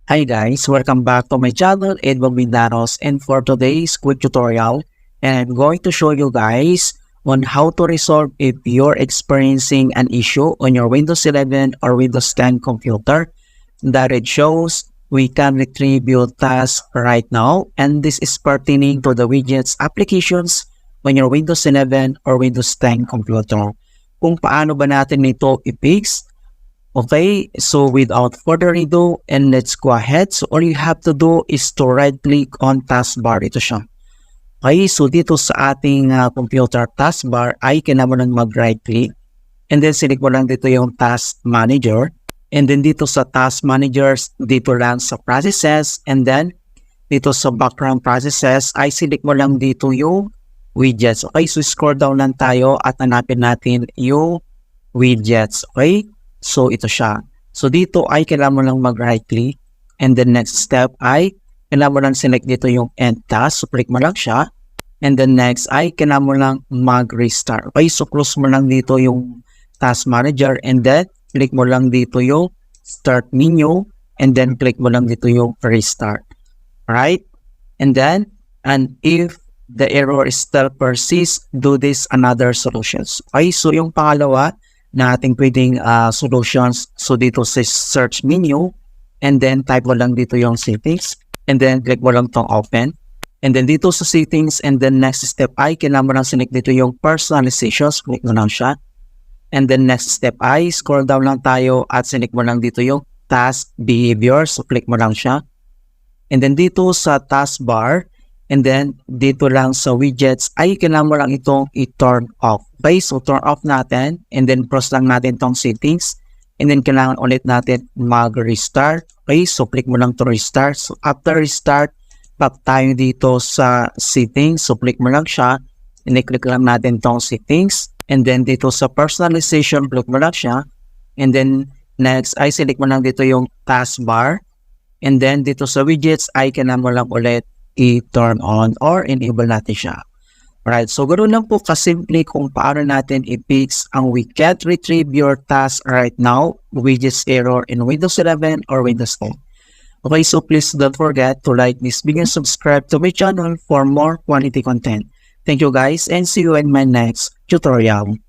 Hi guys, welcome back to my channel, Edmund Mindaros, and for today's quick tutorial, I'm going to show you guys on how to resolve if you're experiencing an issue on your Windows 11 or Windows 10 computer that it shows we can retrieve your tasks right now, and this is pertaining to the widgets applications on your Windows 11 or Windows 10 computer. Kung paano ba natin ito i-fix? Okay, so without further ado, and let's go ahead. So all you have to do is to right click on taskbar. Ito siya. Okay, so dito sa ating computer taskbar ay kailangan mo lang mag right click. And then select mo lang dito yung task manager. And then dito sa task managers, dito lang sa processes. And then dito sa background processes ay select mo lang dito yung widgets. Okay, so scroll down lang tayo at hanapin natin yung widgets. Okay. So, ito siya. So, dito ay kailangan mo lang mag-right click. And the next step ay kailangan mo lang select dito yung end task. So, click mo lang siya. And then next ay kailangan mo lang mag-restart. Okay, so close mo lang dito yung task manager. And then, click mo lang dito yung start menu. And then, click mo lang dito yung restart. Alright? And then, and if the error still persists, do this another solutions. Okay, so yung pangalawa, na ating pwedeng solutions. So dito sa search menu, and then type mo lang dito yung settings, and then click mo lang tong open, and then dito sa settings, and then next step ay kailangan mo lang select dito yung personalizations, click mo lang siya, and then next step ay scroll down lang tayo at select mo lang dito yung task behavior, so click mo lang siya, and then dito sa taskbar, and then dito lang sa widgets ay kailangan mo lang itong i-turn off. Okay, so turn off natin, and then cross lang natin itong settings, and then kailangan ulit natin mag-restart. Okay, so click mo lang to restart. So after restart, back tayo dito sa settings, so click mo lang siya, and then click lang natin itong settings, and then dito sa personalization, click mo lang siya, and then next ay select mo lang dito yung taskbar, and then dito sa widgets ay kailangan mo lang ulit i-turn on or enable natin siya. Alright, so ganoon lang po kasimple kung paano natin i-fix ang we can't retrieve your task right now widgets error in Windows 11 or Windows 10. Okay, so please don't forget to like this video and subscribe to my channel for more quality content. Thank you guys and see you in my next tutorial.